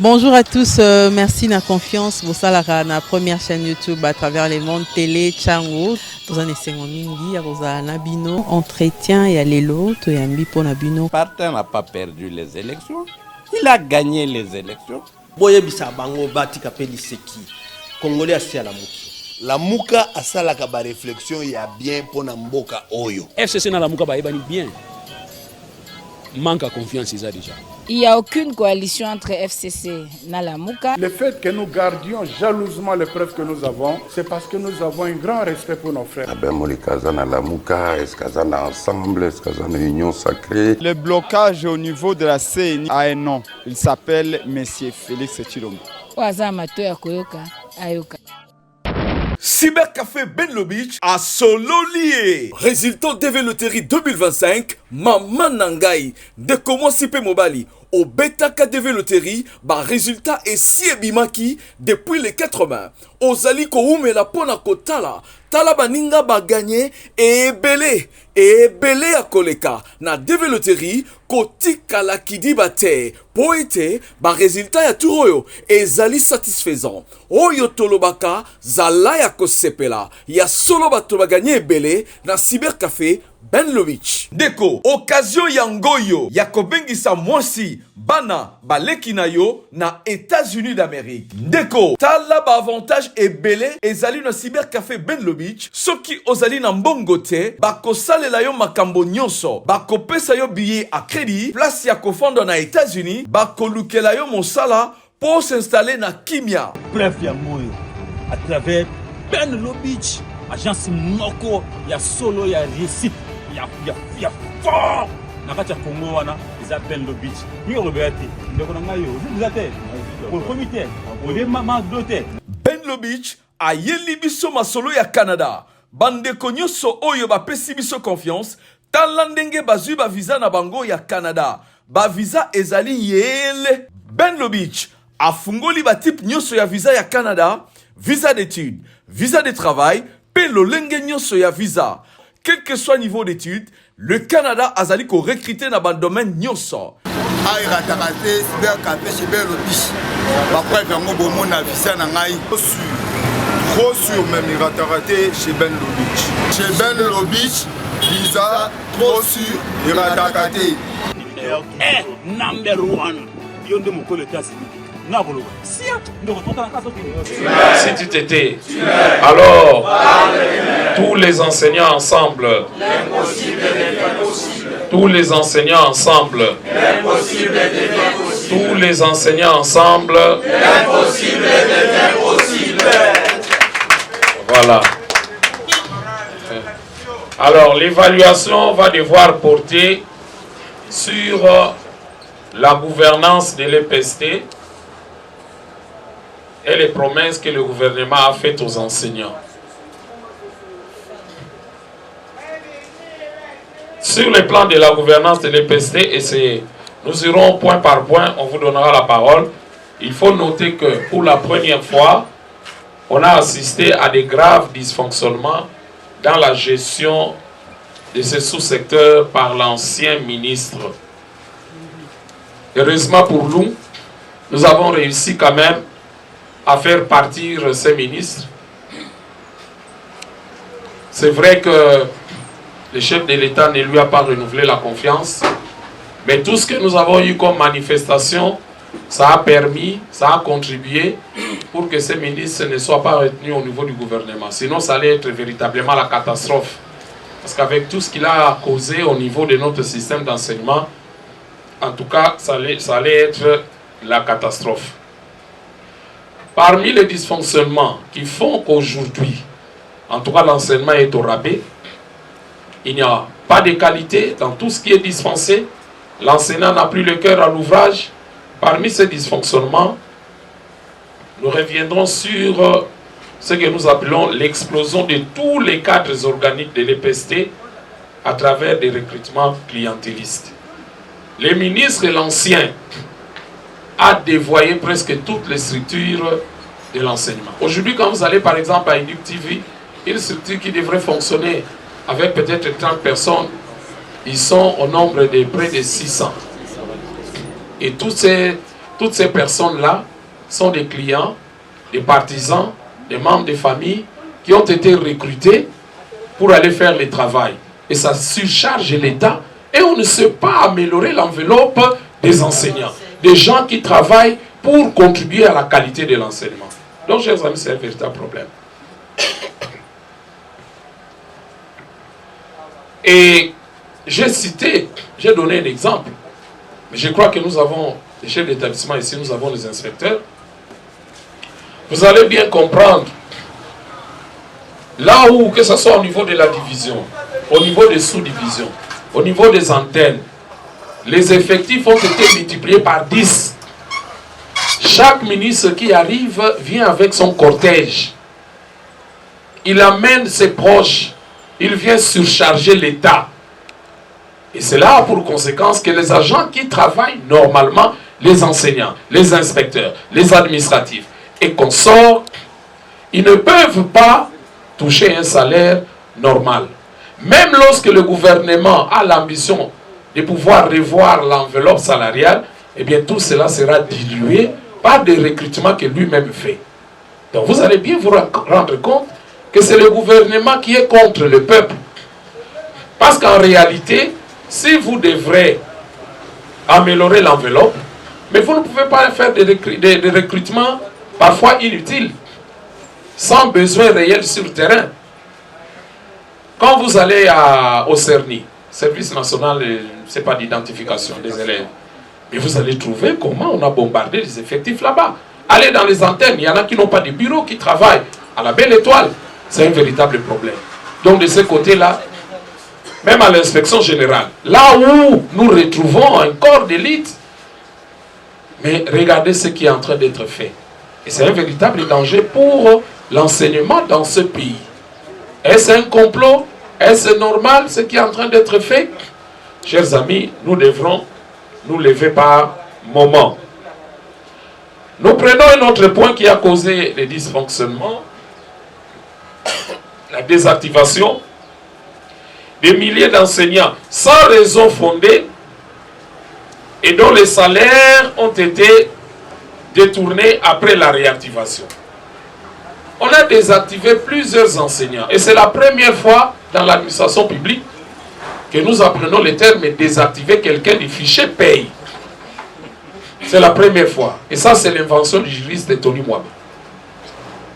Bonjour à tous, merci de la confiance. Vous savez, la première chaîne YouTube à travers les mondes télé, Chango. Vous en êtes mingi, vous avez Nabino, entretien et Alelo, tu es ambi pour Nabino. Partin n'a pas perdu les élections, il a gagné les élections. Boye bisa bango bati kapeli seki. Congolais asi à la mouki. La mouka a ça la kaba réflexion ya bien pour na mboka oyo. FCC na la mouka ba ebani bien. Manque à confiance déjà. Il n'y a aucune coalition entre FCC et Nalamouka. Le fait que nous gardions jalousement les preuves que nous avons, c'est parce que nous avons un grand respect pour nos frères. Ensemble, est-ce qu'il y a une union sacrée? Le blocage au niveau de la CNI a un nom. Il s'appelle Monsieur Félix Tshilombo. Cybercafé Benlo Beach à Sololier. Résultat DV Loterie 2025, Maman Nangai, de comment Sipe Mobali. Au Beta KDV Loterie, résultat est si ebimaki depuis les 80. Ozali Koume la pona kotala, tala baninga ba gagné et belé à koleka. Na DV Loterie, kotika la kidi bate, poete, résultat ya turoyo, ezali satisfaisant. Oyo tolobaka, zala ya kosepela, ya solo bato ba gagné belé, na Cybercafé Benlo Beach. Deko, occasion yangoyo, ya kobengisa mwasi, bana, baleki na yo, na États-Unis d'Amérique. Deko, tala ba avantage ebele, ezali na Cybercafé Benlo Beach, soki ozali na mbongo te, bakosalela yo makambo nyonso, bakopesa yo billet à crédit, place ya kofanda na États-Unis, bakolukela yo mosala, pour s'installer na Kimia. Preuve ya moyo, à travers Benlo Beach, agence moko, ya solo, ya réussite. Il y a fort. Nakati ya Congo wana eza Benlo Beach. Ni Roberti, ndeko na ngayo, vous êtes au comité, au démarrage d'hôtel. Benlo Beach ayeli biso masolo ya Canada. Bandeko nyonso oyo bapesi biso confiance, tala ndenge bazwi ba visa na bango ya Canada. Ba visa ezali yele. Benlo Beach afungoli ba type nyonso ya visa ya Canada, visa d'études, visa de travail, pe lolenge nyonso ya visa. Quel que soit le niveau d'études, le Canada a zali ko recruter dans le domaine nyonso. Ay ratakate Cybercafé chez Benlo Beach. Ba preuve yango bomo na visa na ngai. Trop sûr même il ratakate chez Benlo Beach. Chez Benlo Beach, visa trop sûr il ratakate. Number one. Yonde mokolo tasi. Si tu t'étais, alors tous les enseignants ensemble, tous les enseignants ensemble, tous les enseignants ensemble, voilà. Alors l'évaluation va devoir porter sur la gouvernance de l'EPST et les promesses que le gouvernement a faites aux enseignants. Sur le plan de la gouvernance de l'EPST, et nous irons point par point, on vous donnera la parole. Il faut noter que pour la première fois, on a assisté à des graves dysfonctionnements dans la gestion de ce sous-secteur par l'ancien ministre. Heureusement pour nous, nous avons réussi quand même à faire partir ces ministres. C'est vrai que le chef de l'État ne lui a pas renouvelé la confiance, mais tout ce que nous avons eu comme manifestation, ça a permis, ça a contribué pour que ces ministres ne soient pas retenus au niveau du gouvernement. Sinon, ça allait être véritablement la catastrophe. Parce qu'avec tout ce qu'il a causé au niveau de notre système d'enseignement, en tout cas, ça allait être la catastrophe. Parmi les dysfonctionnements qui font qu'aujourd'hui, en tout cas l'enseignement est au rabais, il n'y a pas de qualité dans tout ce qui est dispensé, l'enseignant n'a plus le cœur à l'ouvrage. Parmi ces dysfonctionnements, nous reviendrons sur ce que nous appelons l'explosion de tous les cadres organiques de l'EPST à travers des recrutements clientélistes. Les ministres et l'ancien a dévoyé presque toutes les structures de l'enseignement. Aujourd'hui, quand vous allez par exemple à Educ TV, une structure qui devrait fonctionner avec peut-être 30 personnes, ils sont au nombre de près de 600. Et toutes toutes ces personnes-là sont des clients, des partisans, des membres des familles qui ont été recrutés pour aller faire le travail. Et ça surcharge l'État et on ne sait pas améliorer l'enveloppe des enseignants, des gens qui travaillent pour contribuer à la qualité de l'enseignement. Donc, chers amis, c'est un véritable problème. Et j'ai donné un exemple, mais je crois que nous avons les chefs d'établissement ici, nous avons les inspecteurs. Vous allez bien comprendre, là où, que ce soit au niveau de la division, au niveau des sous-divisions, au niveau des antennes, les effectifs ont été multipliés par 10. Chaque ministre qui arrive vient avec son cortège. Il amène ses proches. Il vient surcharger l'État. Et cela a pour conséquence que les agents qui travaillent normalement, les enseignants, les inspecteurs, les administratifs et consorts, ils ne peuvent pas toucher un salaire normal. Même lorsque le gouvernement a l'ambition de pouvoir revoir l'enveloppe salariale, eh bien tout cela sera dilué par des recrutements que lui-même fait. Donc vous allez bien vous rendre compte que c'est le gouvernement qui est contre le peuple. Parce qu'en réalité, si vous devrez améliorer l'enveloppe, mais vous ne pouvez pas faire des recrutements parfois inutiles, sans besoin réel sur le terrain. Quand vous allez au CERNI, Service national d'identification des élèves, et vous allez trouver comment on a bombardé les effectifs là-bas. Allez dans les antennes, il y en a qui n'ont pas de bureau, qui travaillent à la belle étoile. C'est un véritable problème. Donc de ce côté-là, même à l'inspection générale, là où nous retrouvons un corps d'élite, mais regardez ce qui est en train d'être fait. Et c'est un véritable danger pour l'enseignement dans ce pays. Est-ce un complot? Est-ce normal ce qui est en train d'être fait? Chers amis, nous devrons nous lever par moment. Nous prenons un autre point qui a causé les dysfonctionnements. La désactivation des milliers d'enseignants sans raison fondée et dont les salaires ont été détournés après la réactivation. On a désactivé plusieurs enseignants et c'est la première fois dans l'administration publique que nous apprenons le terme désactiver quelqu'un du fichier paye. C'est la première fois. Et ça, c'est l'invention du juriste Tony Mwaba.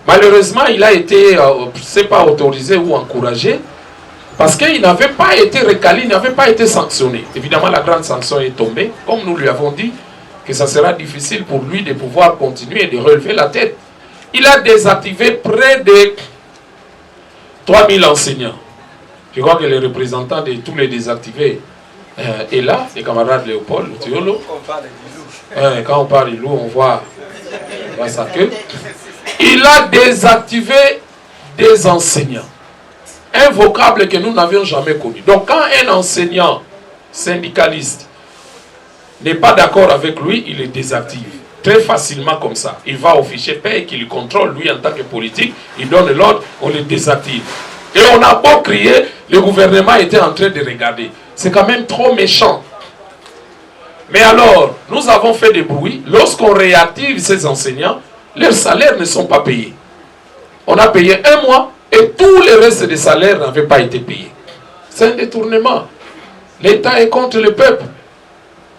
Malheureusement, il a été, je ne sais pas, autorisé ou encouragé parce qu'il n'avait pas été recalé, il n'avait pas été sanctionné. Évidemment, la grande sanction est tombée, comme nous lui avons dit, que ça sera difficile pour lui de pouvoir continuer et de relever la tête. Il a désactivé près de 3000 enseignants. Je crois que le représentant de tous les désactivés est là, le camarade Léopold Thiolo. Quand on parle de loup, on voit sa queue. Il a désactivé des enseignants. Un vocable que nous n'avions jamais connu. Donc quand un enseignant syndicaliste n'est pas d'accord avec lui, il est désactivé. Très facilement comme ça. Il va au fichier paye qui le contrôle, lui en tant que politique, il donne l'ordre, on le désactive. Et on a beau crier, le gouvernement était en train de regarder. C'est quand même trop méchant. Mais alors, nous avons fait des bruits. Lorsqu'on réactive ces enseignants, leurs salaires ne sont pas payés. On a payé un mois et tout le reste des salaires n'avait pas été payé. C'est un détournement. L'État est contre le peuple.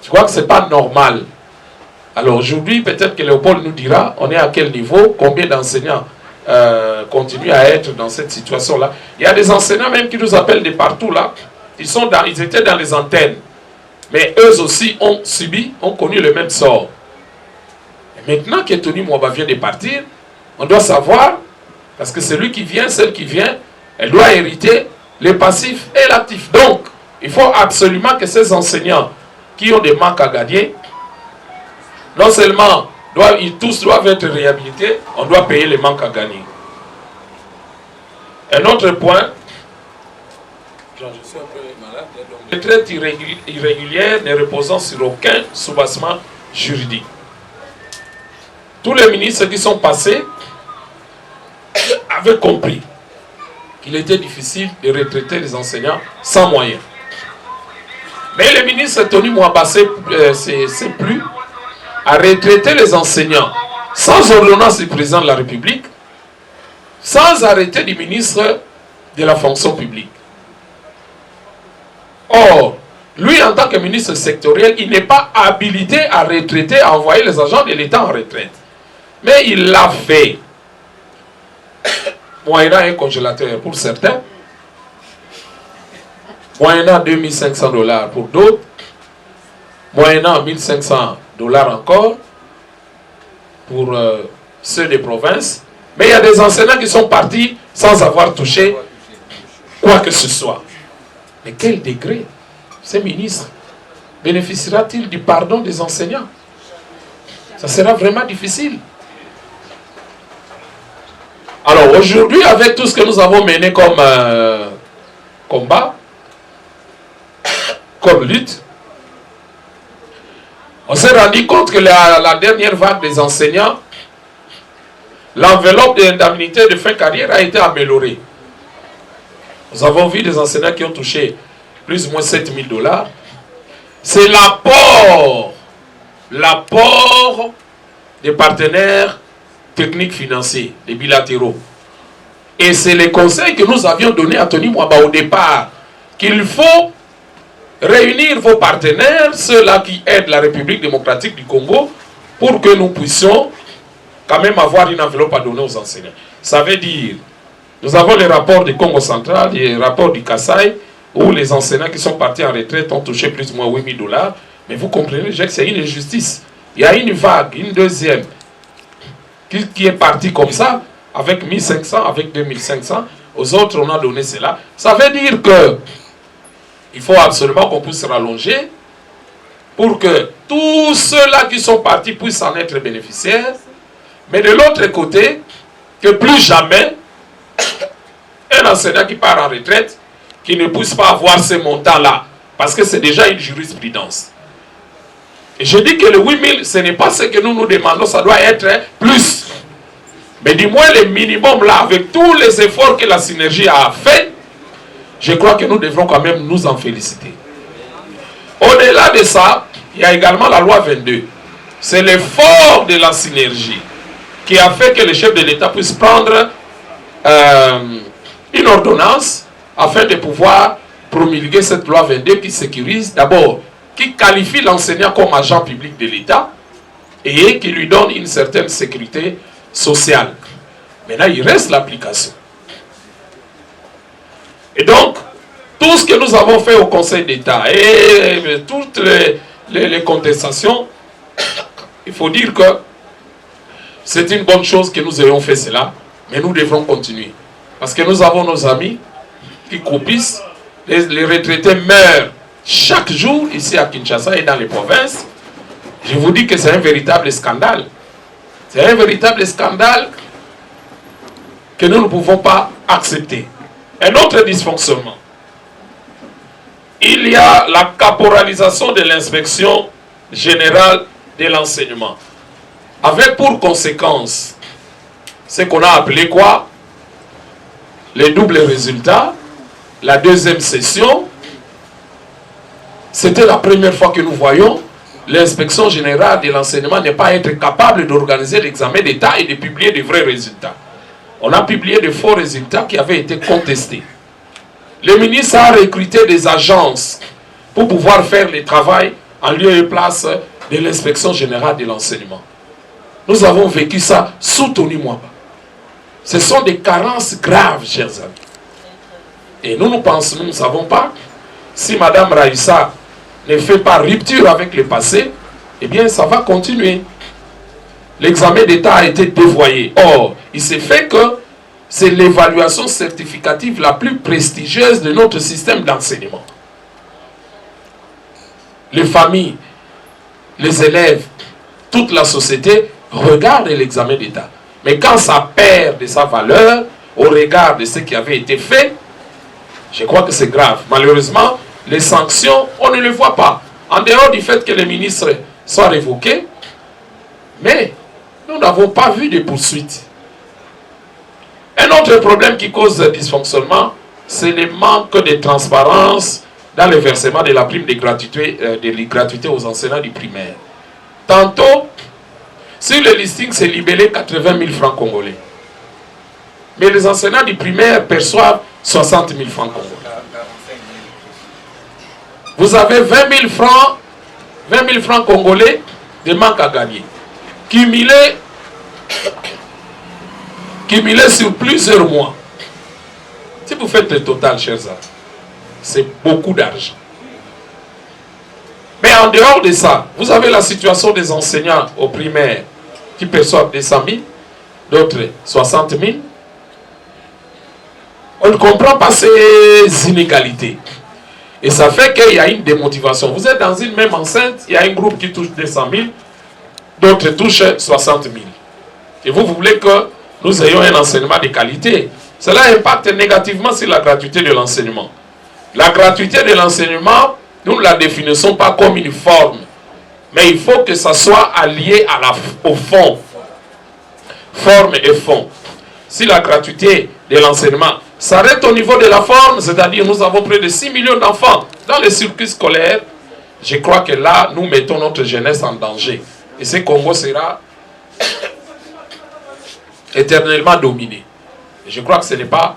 Je crois que ce n'est pas normal. Alors aujourd'hui, peut-être que Léopold nous dira, on est à quel niveau, combien d'enseignants continuent à être dans cette situation-là. Il y a des enseignants même qui nous appellent de partout là. Ils étaient dans les antennes. Mais eux aussi ont connu le même sort. Et maintenant que Tony Mwaba vient de partir, on doit savoir, parce que celui qui vient, celle qui vient, elle doit hériter les passifs et l'actif. Donc, il faut absolument que ces enseignants qui ont des manques à gagner, non seulement tous doivent être réhabilités, on doit payer les manques à gagner. Un autre point, je suis un peu malade, les traites irrégulières ne reposant sur aucun soubassement juridique. Tous les ministres qui sont passés avaient compris qu'il était difficile de retraiter les enseignants sans moyens. Mais le ministre Tony Mwaba sait plus à retraiter les enseignants sans ordonnance du président de la République, sans arrêté du ministre de la fonction publique. Or, lui, en tant que ministre sectoriel, il n'est pas habilité à retraiter, à envoyer les agents de l'État en retraite. Mais il l'a fait. Moyennant un congélateur pour certains, moyennant $2500 pour d'autres, moyennant $1500 encore pour ceux des provinces. Mais il y a des enseignants qui sont partis sans avoir touché quoi que ce soit. Mais quel degré ce ministre bénéficiera-t-il du pardon des enseignants? Ça sera vraiment difficile. Alors aujourd'hui, avec tout ce que nous avons mené comme combat, comme lutte, on s'est rendu compte que la dernière vague des enseignants, l'enveloppe d'indemnité de fin de carrière a été améliorée. Nous avons vu des enseignants qui ont touché plus ou moins $7000. C'est l'apport des partenaires techniques financiers, des bilatéraux. Et c'est les conseils que nous avions donnés à Tony Mwaba au départ, qu'il faut réunir vos partenaires, ceux-là qui aident la République démocratique du Congo, pour que nous puissions quand même avoir une enveloppe à donner aux enseignants. Ça veut dire, nous avons les rapports du Congo central, les rapports du Kasaï, où les enseignants qui sont partis en retraite ont touché plus ou moins $8000. Mais vous comprenez, que c'est une injustice. Il y a une vague, une deuxième, qui est partie comme ça, avec 1500, avec 2500. Aux autres, on a donné cela. Ça veut dire que il faut absolument qu'on puisse rallonger pour que tous ceux-là qui sont partis puissent en être bénéficiaires. Mais de l'autre côté, que plus jamais, un enseignant qui part en retraite, qui ne puisse pas avoir ces montants-là, parce que c'est déjà une jurisprudence. Et je dis que le 8000, ce n'est pas ce que nous nous demandons, ça doit être plus. Mais du moins le minimum là, avec tous les efforts que la synergie a fait, je crois que nous devrons quand même nous en féliciter. Au-delà de ça, il y a également la loi 22. C'est l'effort de la synergie qui a fait que le chef de l'État puisse prendre une ordonnance afin de pouvoir promulguer cette loi 22 qui sécurise d'abord, qui qualifie l'enseignant comme agent public de l'État et qui lui donne une certaine sécurité sociale. Maintenant, il reste l'application. Et donc, tout ce que nous avons fait au Conseil d'État et toutes les contestations, il faut dire que c'est une bonne chose que nous ayons fait cela, mais nous devrons continuer. Parce que nous avons nos amis qui croupissent, les retraités meurent chaque jour ici à Kinshasa et dans les provinces. Je vous dis que c'est un véritable scandale. C'est un véritable scandale que nous ne pouvons pas accepter. Un autre dysfonctionnement. Il y a la caporalisation de l'inspection générale de l'enseignement. Avec pour conséquence ce qu'on a appelé quoi? Les doubles résultats. La deuxième session, c'était la première fois que nous voyons l'inspection générale de l'enseignement ne pas être capable d'organiser l'examen d'État et de publier de vrais résultats. On a publié de faux résultats qui avaient été contestés. Le ministre a recruté des agences pour pouvoir faire le travail en lieu et place de l'inspection générale de l'enseignement. Nous avons vécu ça sous Tony Mwaba. Ce sont des carences graves, chers amis. Et nous ne savons pas si Mme Raïssa ne fait pas rupture avec le passé, eh bien ça va continuer. L'examen d'État a été dévoyé. Or, il s'est fait que c'est l'évaluation certificative la plus prestigieuse de notre système d'enseignement. Les familles, les élèves, toute la société regardent l'examen d'État. Mais quand ça perd de sa valeur au regard de ce qui avait été fait, je crois que c'est grave. Malheureusement, les sanctions, on ne les voit pas. En dehors du fait que les ministres soient révoqués, mais nous n'avons pas vu de poursuites. Un autre problème qui cause dysfonctionnement, c'est le manque de transparence dans le versement de la prime de gratuité aux enseignants du primaire. Tantôt, sur le listing, c'est libellé 80 000 francs congolais. Mais les enseignants du primaire perçoivent 60 000 francs congolais. Vous avez 20 000 francs congolais de manque à gagner. Cumulé sur plusieurs mois. Si vous faites le total, chers amis, c'est beaucoup d'argent. Mais en dehors de ça, vous avez la situation des enseignants au primaire qui perçoivent des 100 000, d'autres 60 000. On ne comprend pas ces inégalités. Et ça fait qu'il y a une démotivation. Vous êtes dans une même enceinte, il y a un groupe qui touche 200 000, d'autres touchent 60 000. Et vous voulez que nous ayons un enseignement de qualité. Cela impacte négativement sur la gratuité de l'enseignement. La gratuité de l'enseignement, nous ne la définissons pas comme une forme. Mais il faut que ça soit allié au fond. Forme et fond. Si la gratuité de l'enseignement s'arrête au niveau de la forme, c'est-à-dire nous avons près de 6 millions d'enfants dans les circuits scolaires, je crois que là, nous mettons notre jeunesse en danger. Et ce Congo sera éternellement dominé. Et je crois que ce n'est pas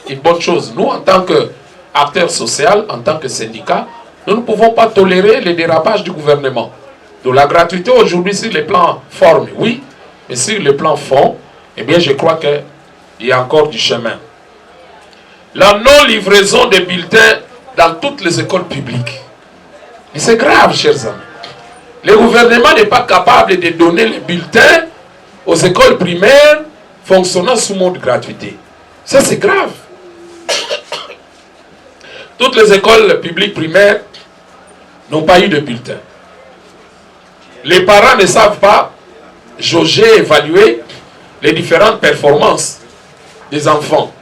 une bonne chose. Nous, en tant qu'acteurs sociaux, en tant que syndicats, nous ne pouvons pas tolérer les dérapages du gouvernement. Donc la gratuité aujourd'hui sur le plan forme, oui, mais sur le plan fond, eh bien je crois qu'il y a encore du chemin. La non-livraison des bulletins dans toutes les écoles publiques. Et c'est grave, chers amis. Le gouvernement n'est pas capable de donner les bulletins aux écoles primaires fonctionnant sous mode gratuité. Ça, c'est grave. Toutes les écoles publiques primaires n'ont pas eu de bulletins. Les parents ne savent pas jauger, évaluer les différentes performances des enfants.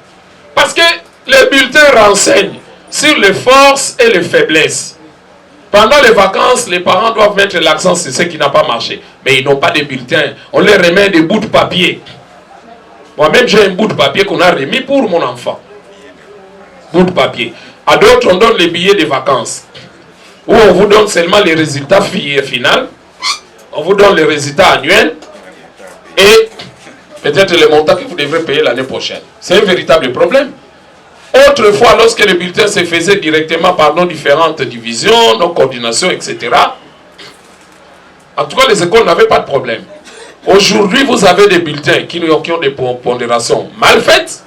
Parce que les bulletins renseignent sur les forces et les faiblesses. Pendant les vacances, les parents doivent mettre l'accent sur ce qui n'a pas marché. Mais ils n'ont pas de bulletins. On leur remet des bouts de papier. Moi-même, j'ai un bout de papier qu'on a remis pour mon enfant. Bout de papier. À d'autres, on donne les billets de vacances. Où on vous donne seulement les résultats finaux. On vous donne les résultats annuels. Et peut-être le montant que vous devrez payer l'année prochaine. C'est un véritable problème. Autrefois, lorsque les bulletins se faisaient directement par nos différentes divisions, nos coordinations, etc., en tout cas, les écoles n'avaient pas de problème. Aujourd'hui, vous avez des bulletins qui ont des pondérations mal faites.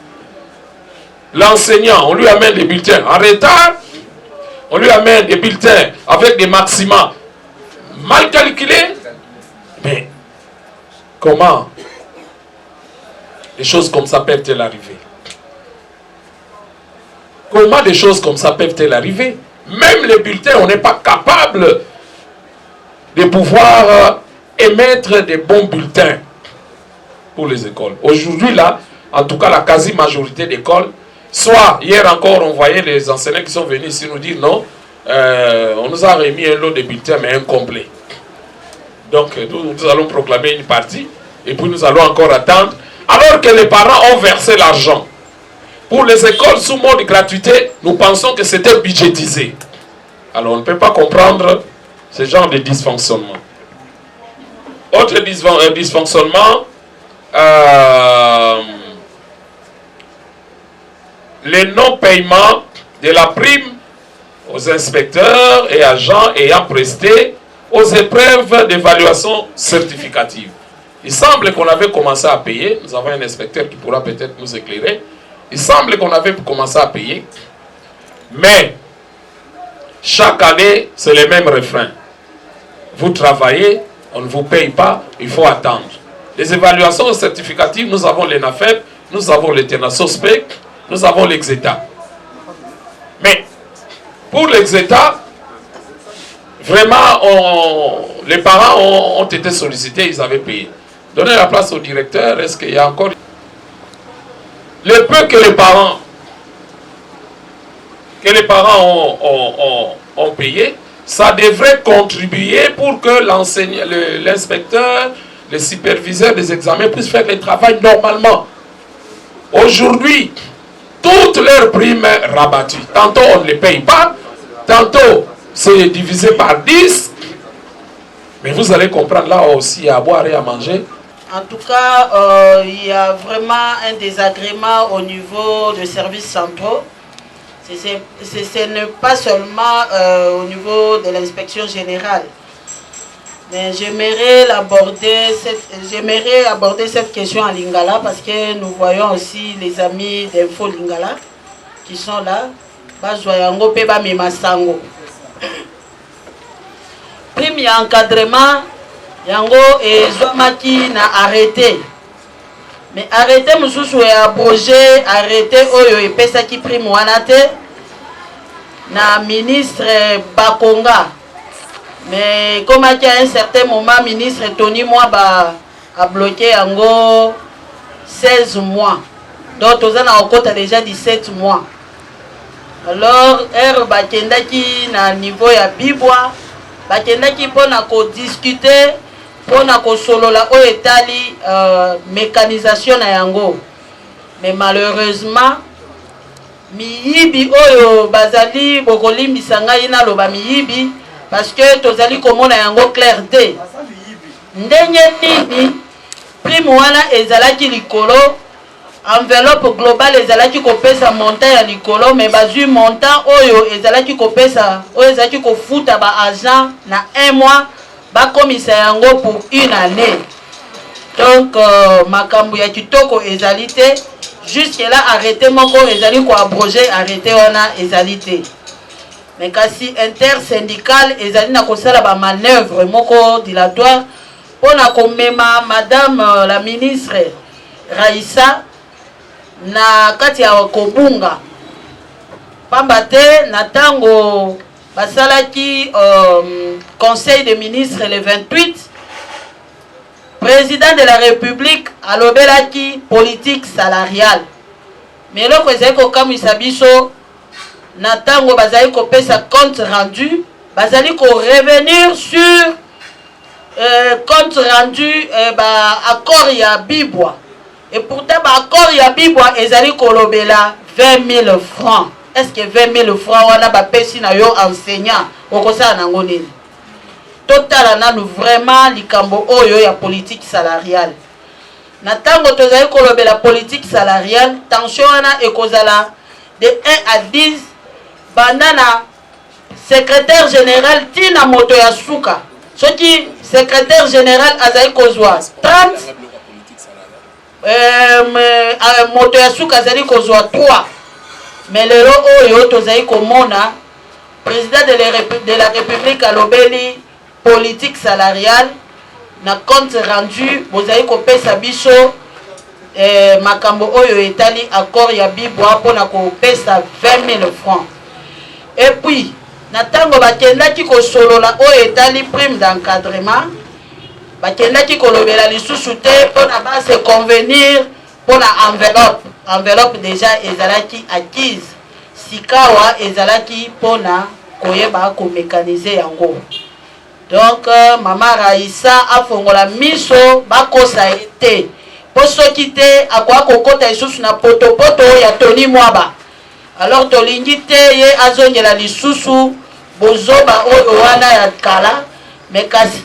L'enseignant, on lui amène des bulletins en retard. On lui amène des bulletins avec des maxima mal calculés. Mais comment des choses comme ça peuvent-elles arriver? Comment des choses comme ça peuvent-elles arriver? Même les bulletins, on n'est pas capable de pouvoir émettre des bons bulletins pour les écoles. Aujourd'hui, là, en tout cas, la quasi-majorité d'écoles, soit hier encore, on voyait les enseignants qui sont venus ici nous dire non, on nous a remis un lot de bulletins, mais incomplet. Donc, nous allons proclamer une partie, et puis nous allons encore attendre, alors que les parents ont versé l'argent. Pour les écoles sous mode de gratuité, nous pensons que c'était budgétisé. Alors, on ne peut pas comprendre ce genre de dysfonctionnement. Autre dysfonctionnement, le non-paiement de la prime aux inspecteurs et agents ayant presté aux épreuves d'évaluation certificative. Il semble qu'on avait commencé à payer, nous avons un inspecteur qui pourra peut-être nous éclairer, il semble qu'on avait commencé à payer, mais chaque année, c'est le même refrain. Vous travaillez, on ne vous paye pas, il faut attendre. Les évaluations certificatives, nous avons l'ENAFEP, nous avons l'ETENASOSPEC, nous avons l'EXETA. Mais pour l'EXETA, vraiment, les parents ont été sollicités, ils avaient payé. Donnez la place au directeur, est-ce qu'il y a encore... Le peu que les parents ont payé, ça devrait contribuer pour que l'inspecteur, le superviseur des examens puissent faire le travail normalement. Aujourd'hui, toutes leurs primes rabattues. Tantôt on ne les paye pas, tantôt c'est divisé par 10. Mais vous allez comprendre là aussi à boire et à manger. En tout cas, il y a vraiment un désagrément au niveau des services centraux. Ce n'est pas seulement au niveau de l'inspection générale. Mais j'aimerais aborder cette question à Lingala parce que nous voyons aussi les amis d'Info Lingala qui sont là. Prime, il y a encadrement, yango et Zouamaki n'a arrêté. Mais arrêté, Moussoussou est abrogé, arrêté, Oyo et Pesaki Prime Wanate, na ministre Bakonga. Mais comme à un certain moment, ministre Tony Mwaba a bloqué yango 16 mois. Donc, on a encore déjà 17 mois. Alors, Bakendaki na niveau ya Bibwa, Bakendaki pona ko discuter, pona ko solola o etali mécanisation na yango. Mais malheureusement, miyibi oyo bazali bokoli misanga ina loba miyibi parce que tozali komona yango clair D. Ndenye nini prime wana ezalaki likolo enveloppe globale ezalaki kopesa montant ya likolo mais bazui montant oyo ezalaki kopesa oyo ezalaki kofuta ba agent na 1 mois bakomisa yango pour 1 année. Donc makambo ya kitoko ezalité jusque là arrêté moko ezali ko abroger arrêté wana ezalité. Mais kasi intersyndical ezali na kosala ba manœuvre moko dilatoire pona komema madame la ministre Raissa na kati ya kobunga pamba te na tango basalaki conseil des ministres le 28 président de la république alobelaki politique salariale mais loko ezali kokamwisa biso na tango bazali kopesa compte rendu bazali ko revenir sur compte rendu accord ya Bibwa. Et pourtant, l'accord ya Bibwa ezali kolobela 20 000 francs. Est-ce que 20 000 francs wana ba pesi na yo enseignant okosa nango nini? Total nanu vraiment likambo oyo ya politique salariale. Na tango tozali kolobela politique salariale, tension wana ekozala de 1 à 10 banana secrétaire général tina moto ya suka. Soki secrétaire général azali kozwa 30 moto ya suka azali kozwa 3 mais lelo oyo tozali komona président de la république alobeli politique salariale na compte rendu bozali kopesa biso makambo oyo etali accord ya Bibwa pona kopesa 20 000 francs. Et puis na tango bakendaki kosolola oyo etali prime d'encadrement bakendaki kolobela lisusu te pona ba se convenir pona enveloppe déjà ezalaki acquise sikawa ezalaki pona koyeba ko mécaniser yango. Donc mama Raissa afongola miso bakosa ete posoki te akwa kokota lisusu na potopoto ya Tony Mwaba. Alors tolingi te ye azongela lisusu bozoba oyo wana ya kala mekasi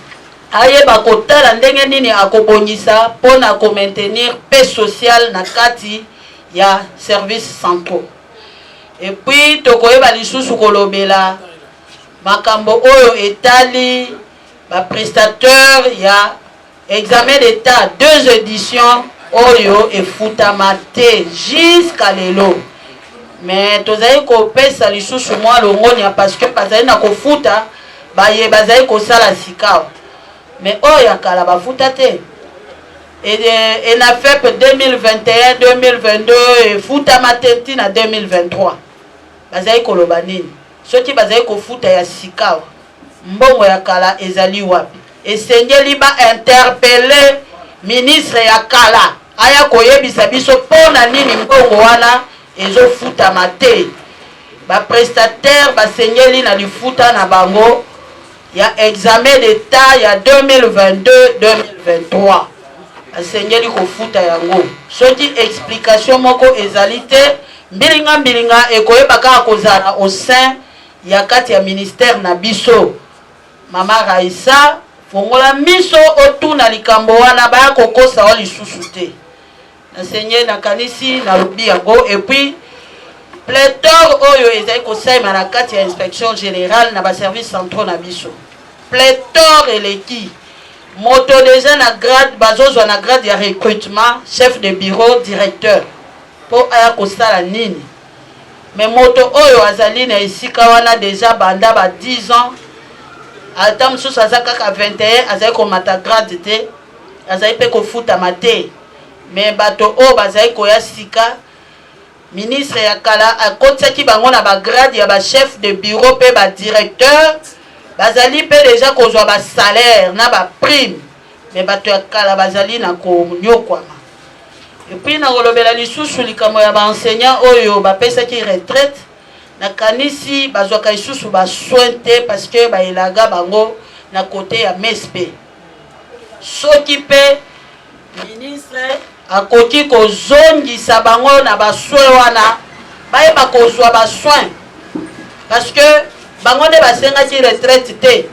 ayeba kotala ndenge nini akobongisa pona ko maintenir paix sociale na kati ya service centraux. Et puis tokoyeba lisusu kolobela makambo oyo etali ba prestateur ya examen d'état 2 éditions oyo efutama te jusqu'à lelo. Mais tozali kopesa lisusu mwa longonia parce que bazali na kofuta baye bazali kosala sikawa. Mais oya kala bafuta te. Et na FEP 2021 2022 efuta matenti na 2023. Bazali koloba nini? Soki bazali kofuta ya sikawa. Mbongo ya kala ezali wapi? Esengeli ba interpeller ministre ya kala. Aya koyebisa biso pona nini mbongo wana ezofuta mate. Ba prestataire basengeli na lifuta na bango ya examen d'état ya 2022-2023. Basengeli kofuta yango. Soki explication moko ezali te, mbilinga ekoyeba kaka kozala au sein ya kati ya ministère na biso. Mama Raissa fongola miso otuna likambo wana baya kokosa wa lisusu te nasenye nakanisi nalobi yango et puis pléthore oyo ezali kosaima na kati ya inspection générale na baservice centraux na biso pléthore eleki moto déjà na grade bazozwa na grade ya recrutement chef de bureau directeur po aya kosala nini mais moto oyo azali na esika wana déjà banda ba 10 ans ata mosusu aza kaka 21 azali komata grade te azali mpe kofutama te mais bato oyo bazali koya sika ministre ya kala akotisaki bango na bagrade ya bachef de bureau mpe badirecteur bazali mpe deja kozwa basalaire na baprime mais bato ya kala bazali na konyokwama epuis nakolobela lisusu likambo ya baenseignant oyo bapesaki retraite nakanisi bazwaka lisusu basoin te parce que baelaga bango na kote ya mespe soki mpe ministre akoki kozongisa bango na basoin wana bayeba kozwa basoin parce que bango nde basengaki retraite te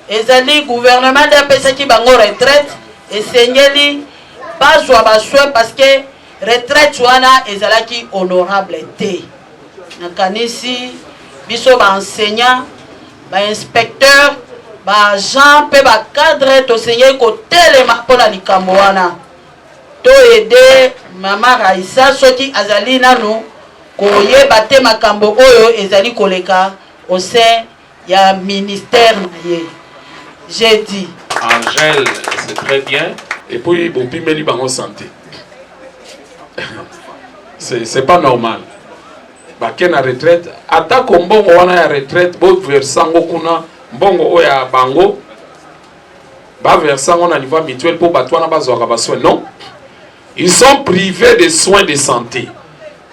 ezali gouvernement nde apesaki bango retraite esengeli bazwa basoin parce que retraite wana ezalaki honorable te nakanisi biso baenseignant bainspecteur baagent mpe bacadre tosengeli kotelema mpona likambo wana to ede mama Raissa soki azali nanu koyeba te makambo oyo ezali koleka au sein ya ministère na ye j'ai dit Angèle c'est très bien et puis bon pimeli bango santé c'est pas normal bake na retraite atako mbongo wana ya retraite bo versango kuna mbongo oyo ya bango ba versango na niveau mutuel pour bato wana bazwaka basoin non ils sont privés de soins de santé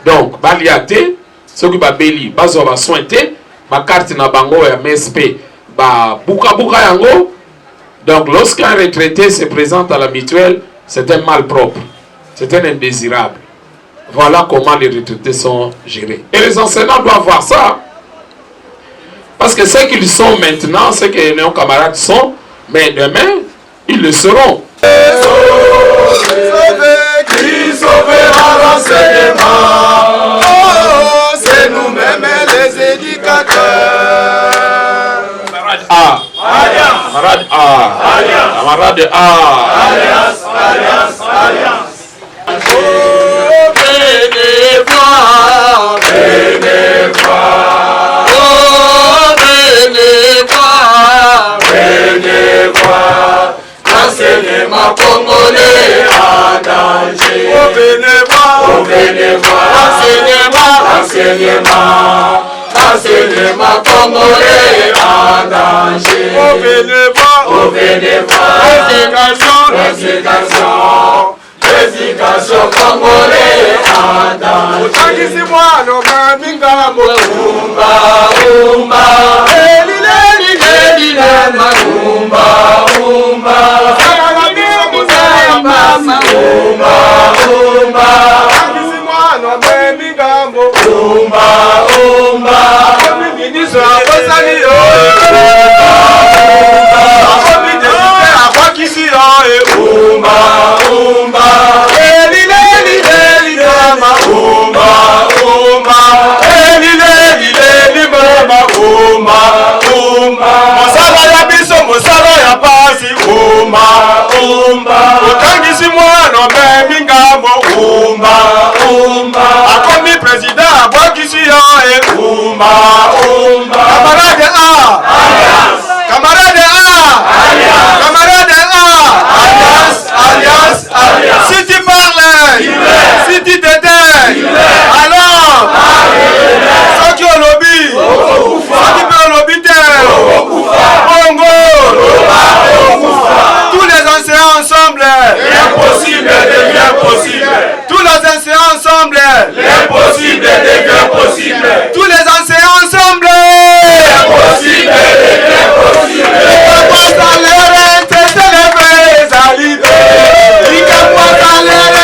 donc baliate soki babeli bazwa basoin te bakarte na bango ya MSP ba buka yango donc lorsqu'un retraité se présente à la mutuelle c'est un malpropre c'est un indésirable. Voilà comment les retraités sont gérés. Et les enseignants doivent voir ça. Parce que ce qu'ils sont maintenant, ce que nos camarades sont, mais demain, ils le seront. Qui sauvera l'enseignement? Oh, c'est nous-mêmes les éducateurs. Camarade A. Camarade A. Camarade A. Alliance. Venez voir l'enseignement congolais en danger. Venez voir l'enseignement congolais en danger. Venez voir l'éducation congolais en danger. Otangisi mwana memi ngambo akomi président abwakisi yo camarade Alliance. Si tu parles, si tu t'étais, alors soki olobi soki pe olobi te bongo tous les enseignants ensemble l'impossible devient possible. Tous les enseignants ensemble l'impossible devient possible. Tous les enseignants ensemble l'impossible devient possible. Les salaires, c'est les vrais alliés. Les salaires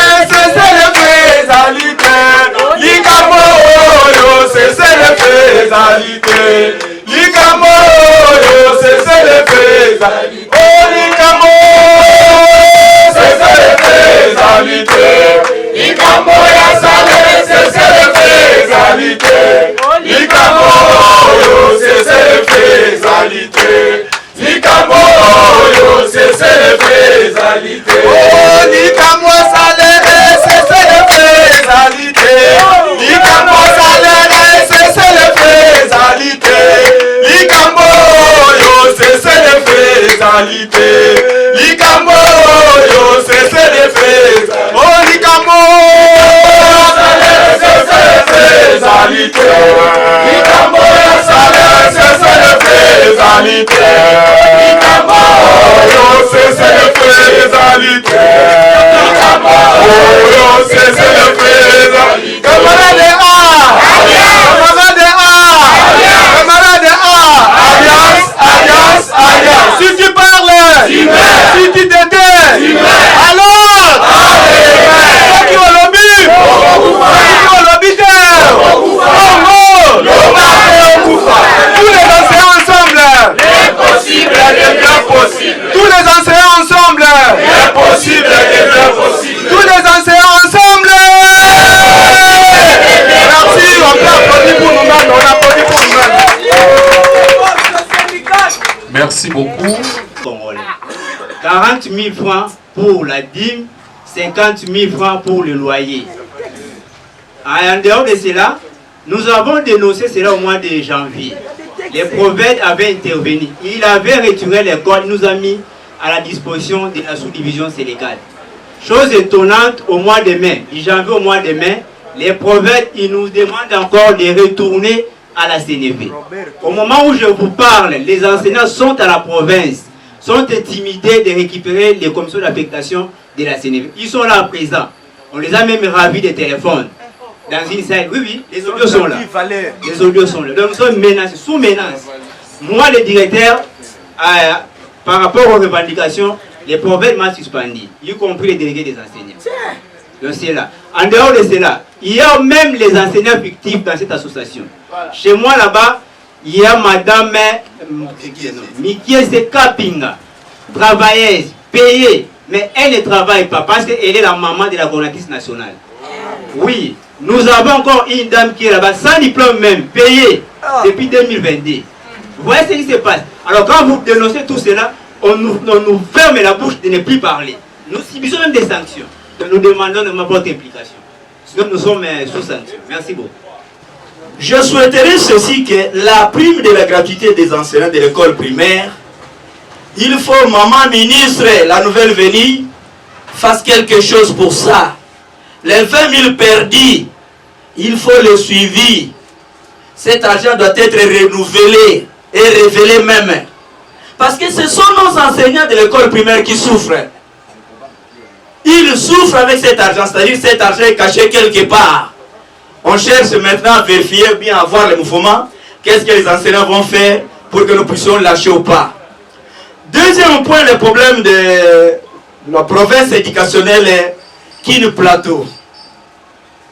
Mikambo ya salaire, cessez de faire les alitaires. Mikambo yo, cessez de faire les alitaires. Mikambo yo, cessez de faire les alitaires. Camarade A, camarade A, camarade A, alliance, alliance, alliance. Si tu parles, si tu t'étais, alors, qui ont lobby, tous les enseignants ensemble, l'impossible devient possible. Tous les enseignants ensemble, l'impossible devient possible. Tous les enseignants ensemble. Merci, on peut applaudir pour nous-mêmes, on applaudit pour nous-mêmes. Merci beaucoup. 40 000 francs pour la dîme, 50 000 francs pour le loyer. En dehors de cela, nous avons dénoncé cela au mois de janvier. Les prophètes avaient intervenu. Il avait retiré l'école, il nous a mis à la disposition de la sous-division sénégale. Chose étonnante, au mois de mai, du janvier au mois de mai, les prophètes, ils nous demandent encore de retourner à la CNV. Au moment où je vous parle, les enseignants sont à la province, sont intimidés de récupérer les commissions d'affectation de la CNV. Ils sont là à présent. On les a même ravis des téléphones. Dans une salle, oui, les audios sont là. Les audios sont là. Donc nous sommes menacés, sous menace. Moi, le directeur, par rapport aux revendications, les prophètes m'ont suspendu, y compris les délégués des enseignants. Donc c'est là. En dehors de cela, il y a même les enseignants fictifs dans cette association. Chez moi là-bas, il y a madame Mikiese Kapinga, travailleuse, payée, mais elle ne travaille pas parce qu'elle est la maman de la coordinatrice nationale. Oui, nous avons encore une dame qui est là-bas, sans diplôme même, payée depuis 2022. Vous voyez ce qui se passe. Alors quand vous dénoncez tout cela, on nous ferme la bouche de ne plus parler. Nous subissons même des sanctions. Donc nous demandons de votre implication. Sinon nous sommes sous sanction. Merci beaucoup. Je souhaiterais ceci, que la prime de la gratuité des enseignants de l'école primaire, il faut, maman ministre, la nouvelle venue, fasse quelque chose pour ça. Les 20 000 perdus, il faut le suivi. Cet argent doit être renouvelé et révélé même. Parce que ce sont nos enseignants de l'école primaire qui souffrent. Ils souffrent avec cet argent, c'est-à-dire cet argent est caché quelque part. On cherche maintenant à vérifier, bien à voir le mouvement, qu'est-ce que les enseignants vont faire pour que nous puissions lâcher ou pas. Deuxième point, le problème de la province éducationnelle qui nous plateau.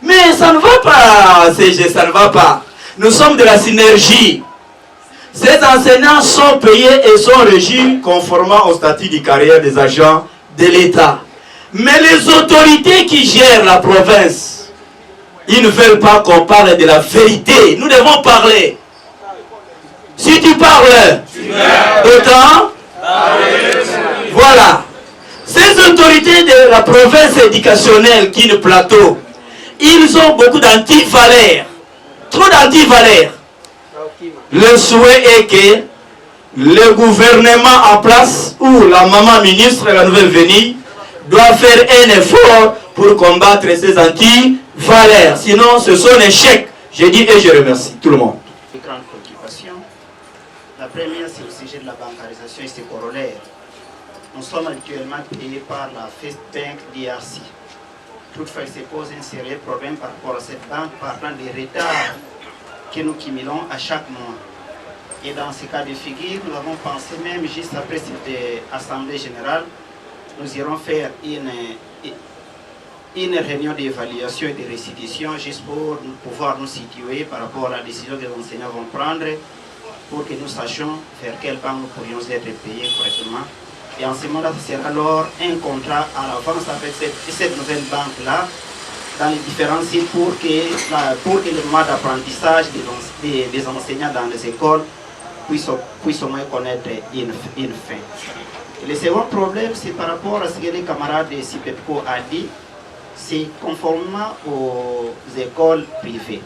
Mais ça ne va pas, CG, ça ne va pas. Nous sommes de la synergie. Ces enseignants sont payés et sont régis conformément au statut de carrière des agents de l'État. Mais les autorités qui gèrent la province, ils ne veulent pas qu'on parle de la vérité. Nous devons parler. Si tu parles, autant, voilà. Ces autorités de la province éducationnelle qui nous plateau, ils ont beaucoup d'antivaleurs. Trop d'antivaleurs. Le souhait est que le gouvernement en place, ou la maman ministre, la nouvelle venue, doit faire un effort pour combattre ces anti-valeurs. Sinon, ce sont des chèques. Je dis et je remercie tout le monde. Des grandes préoccupations. La première, c'est au sujet de la bancarisation et ses corollaires. Nous sommes actuellement payés par la First Bank DRC. Toutefois, il se pose un sérieux problème par rapport à cette banque parlant des retards que nous cumulons à chaque mois. Et dans ce cas de figure, nous avons pensé même juste après cette assemblée générale, nous irons faire une réunion d'évaluation et de restitution juste pour pouvoir nous situer par rapport à la décision que les enseignants vont prendre pour que nous sachions vers quelle banque nous pourrions être payés correctement. Et en ce moment-là, ce sera alors un contrat à l'avance avec cette nouvelle banque-là dans les différents sites pour que le mois d'apprentissage des enseignants dans les écoles puisse au moins connaître une fin. Et le second problème, c'est par rapport à ce que les camarades de CIPEPCO ont dit, c'est conformément aux écoles privées.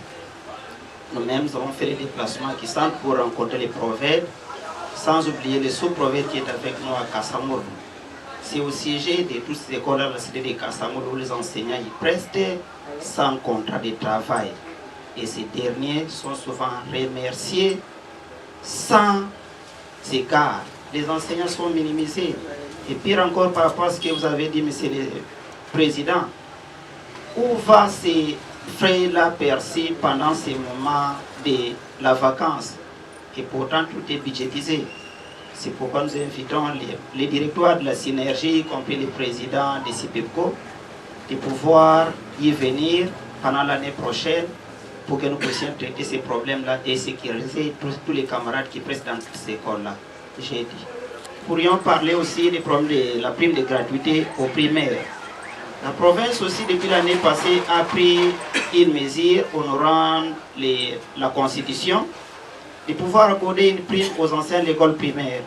Nous-mêmes avons fait les déplacements qui sont pour rencontrer les prophètes, sans oublier les sous-prophètes qui est avec nous à Kassamourou. C'est au sujet de toutes ces écoles-là, la cité de Kassamourou, où les enseignants y prestent sans contrat de travail. Et ces derniers sont souvent remerciés sans écart. Les enseignants sont minimisés. Et pire encore par rapport à ce que vous avez dit, Monsieur le Président, où va ces frais-là percer pendant ces moments de la vacance? Et pourtant, tout est budgétisé. C'est pourquoi nous invitons les directoires de la synergie, y compris les présidents des CIPEPCO, de pouvoir y venir pendant l'année prochaine pour que nous puissions traiter ces problèmes-là et sécuriser tous les camarades qui prestent dans ces écoles-là. J'ai dit. Pourrions parler aussi des problèmes de la prime de gratuité aux primaires. La province aussi, depuis l'année passée, a pris une mesure honorant la Constitution de pouvoir accorder une prime aux enseignants de l'école primaire.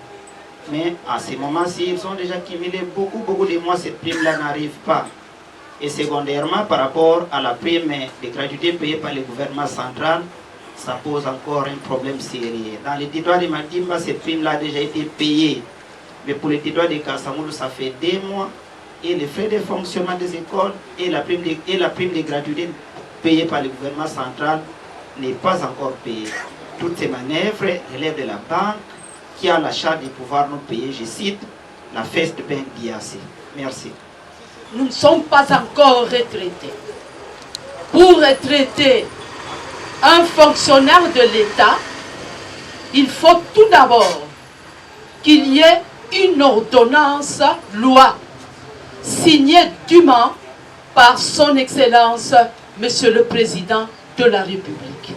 Mais à ce moment-ci, ils ont déjà cumulé beaucoup de mois, cette prime-là n'arrive pas. Et secondairement, par rapport à la prime de gratuité payée par le gouvernement central, ça pose encore un problème sérieux. Dans les territoires de Matimba, cette prime-là a déjà été payée. Mais pour les territoires de Kassamoulou, ça fait 2 mois. Et les frais de fonctionnement des écoles et la prime de gratuité payée par le gouvernement central n'est pas encore payée. Toutes ces manœuvres relèvent de la banque qui a la charge de pouvoir nous payer, je cite, la fête de Ben Biassé. Merci. Nous ne sommes pas encore retraités. Pour retraiter un fonctionnaire de l'État, il faut tout d'abord qu'il y ait une ordonnance loi signée dûment par son Excellence, Monsieur le Président de la République.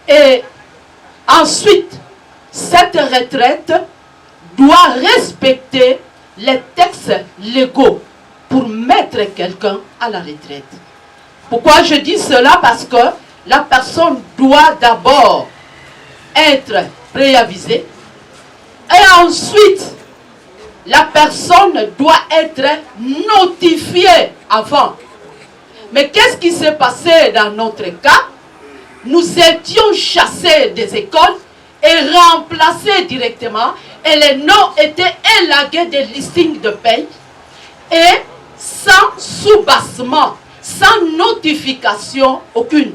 Et ensuite, cette retraite doit respecter les textes légaux pour mettre quelqu'un à la retraite. Pourquoi je dis cela? Parce que la personne doit d'abord être préavisée et ensuite la personne doit être notifiée avant. Mais qu'est-ce qui s'est passé dans notre cas? Nous étions chassés des écoles et remplacés directement et les noms étaient élagués des listings de paye et sans soubassement, sans notification aucune.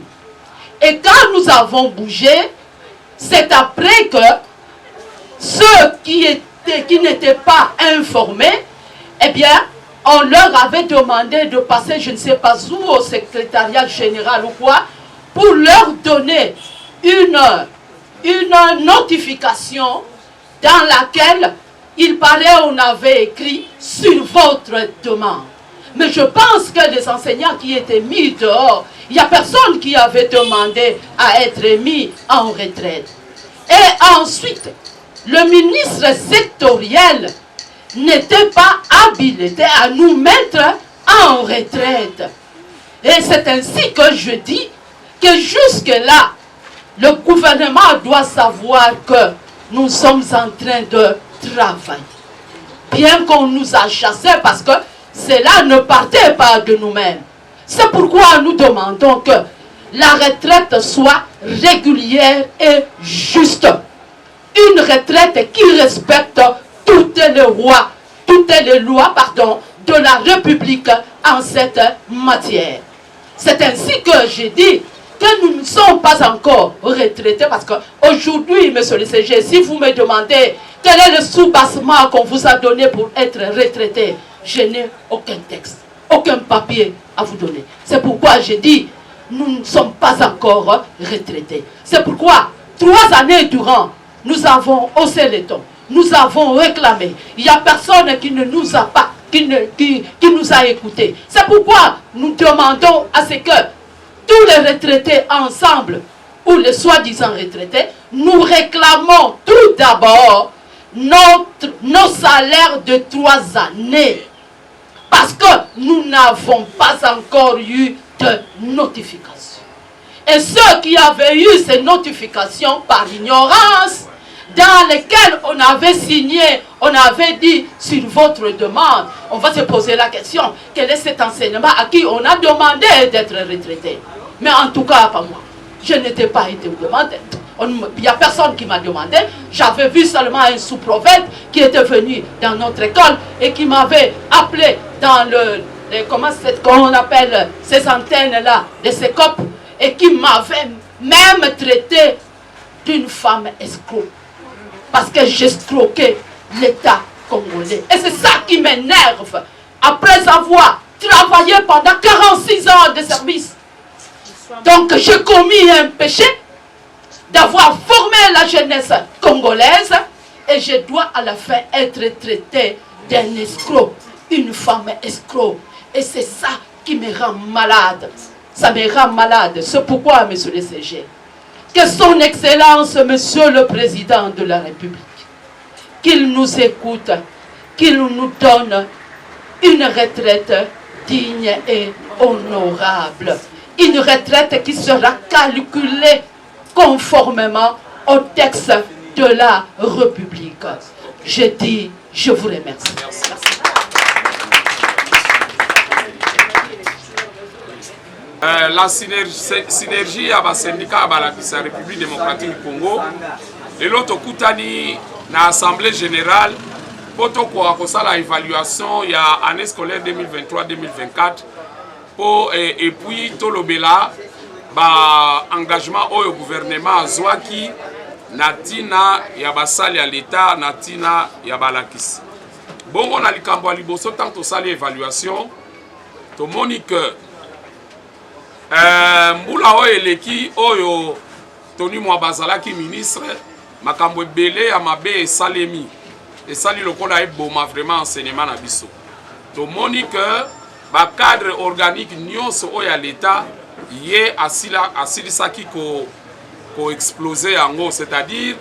Et quand nous avons bougé, c'est après que ceux qui n'étaient pas informés, eh bien, on leur avait demandé de passer, je ne sais pas où, au secrétariat général ou quoi, pour leur donner une notification dans laquelle il paraît on avait écrit sur votre demande. Mais je pense que les enseignants qui étaient mis dehors, il n'y a personne qui avait demandé à être mis en retraite. Et ensuite, le ministre sectoriel n'était pas habilité à nous mettre en retraite. Et c'est ainsi que je dis que jusque-là, le gouvernement doit savoir que nous sommes en train de travailler. Bien qu'on nous a chassés parce que cela ne partait pas de nous-mêmes. C'est pourquoi nous demandons que la retraite soit régulière et juste. Une retraite qui respecte toutes les lois de la République en cette matière. C'est ainsi que j'ai dit que nous ne sommes pas encore retraités parce qu'aujourd'hui, monsieur le CG, si vous me demandez quel est le soubassement qu'on vous a donné pour être retraité, je n'ai aucun texte, aucun papier à vous donner. C'est pourquoi j'ai dit, nous ne sommes pas encore retraités. C'est pourquoi 3 années durant, nous avons haussé les tons, nous avons réclamé. Il n'y a personne qui ne nous a pas, qui nous a écoutés. C'est pourquoi nous demandons à ce que tous les retraités ensemble, ou les soi-disant retraités, nous réclamons tout d'abord nos salaires de 3 années. Parce que nous n'avons pas encore eu de notification. Et ceux qui avaient eu ces notifications par ignorance, dans lesquelles on avait signé, on avait dit sur votre demande, on va se poser la question, quel est cet enseignement à qui on a demandé d'être retraité? Mais en tout cas, pas moi. Je n'étais pas été demandé. Il n'y a personne qui m'a demandé. J'avais vu seulement un sous-prophète qui était venu dans notre école et qui m'avait appelé dans comment on appelle ces antennes-là, de ces COP. et qui m'avait même traité d'une femme escroc. Parce que j'escroquais l'État congolais. Et c'est ça qui m'énerve. Après avoir travaillé pendant 46 ans de service. Donc j'ai commis un péché d'avoir formé la jeunesse congolaise et je dois à la fin être traité d'un escroc, une femme escroc. Et c'est ça qui me rend malade. Ça me rend malade. C'est pourquoi, monsieur le CG, que son Excellence, monsieur le Président de la République, qu'il nous écoute, qu'il nous donne une retraite digne et honorable. Une retraite qui sera calculée conformément au texte de la République. Je dis, je vous remercie. La synergie à syndicat à la République démocratique du Congo et l'autre Koutani na Assemblée générale pour la évaluation il y a année scolaire 2023-2024 pour et puis Tolobela ba engagement au gouvernement Zouaki natina ya basali à l'État natina ya balakisi bon on a likambo a liboso tant to sali évaluation to monique mbula oyo eleki oyo Tony Mwabazalaki ministre makambo ebele ya mabe esalemi esali lokola eboma vraiment enseignement na biso tomoni que ba cadre organique nyonso oyo ya l'État ye asilisaki ko exploser yango, c'est-à-dire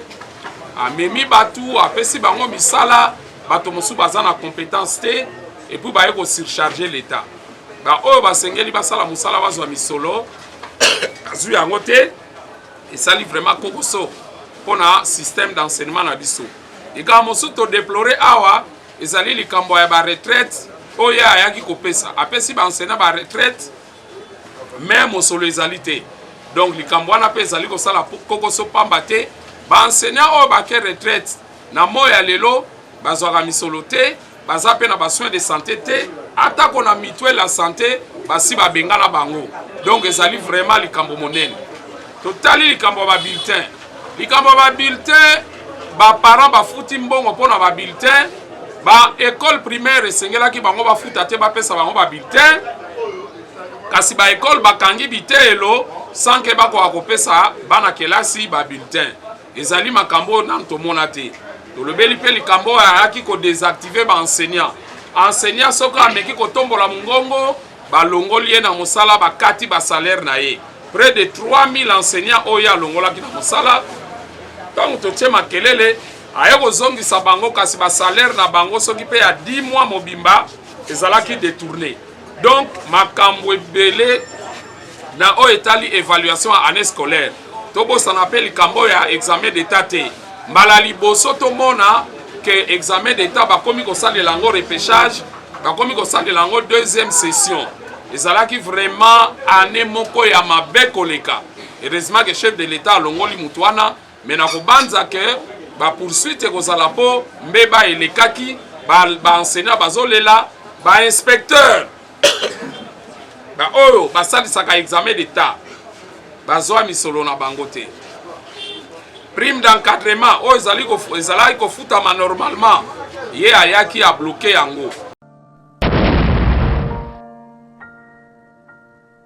amemi batu apesi bango misala bato mosu baza na compétence te et puis baye ko surcharger l'État ba oyo basengeli basala musala bazwa misolo azu yango te esali vraiment kokoso pona système d'enseignement na biso ika mosu to déplorer awa ezali likambo ya ba retraite oyo ayaki kopesa apesi ba enseignant ba retraite même mosolo ezali te donc likambo wana pe ezali kosala kokoso pamba te ba enseignant oyo bake retraite na moya lelo bazwaka misolo te baza pe na ba soins de santé te atako na mutuelle la santé basi babengana bango donc ezali vraiment likambo monene totali likambo ba bulletin ba parents ba futi mbongo pona ba bulletin ba école primaire esengelaki bango ba futa te ba pesa bango ba bulletin kasi ba école bakangi bitelo sans que bako akopesa bana kelasi ba bulletin ezali makambo na tomona te tolobeli pe likambo ayaki ko désactiver ba enseignant soka ameki ko tombola mungongo ba longoli ye na mosala bakati ba salaire na ye près de 3000 enseignants oya longola ki na mosala donc to tshema kelele ayeko zongisa bango kasi ba salaire na bango soki pe ya 10 mois mobimba ezalaki détourné donc makambo ebele na o etali évaluation à année scolaire tobo ça appelle likambo ya examen d'état te mbala liboso tomona que examen d'état bakomi kosalela lango repêchage bakomi kosalela lango deuxième session ezalaki vraiment année moko ya mabe koleka heureusement que chef de l'état alongoli mutwana mais na kobanza que ba poursuite kozala po mbeba elekaki ba enseignant bazolela ba inspecteur ba oyo basalisaka examen d'état bazwa misolo na bango te prime d'encadrement oyo ezalaki kofutama normalement ye ayaki a bloqué yango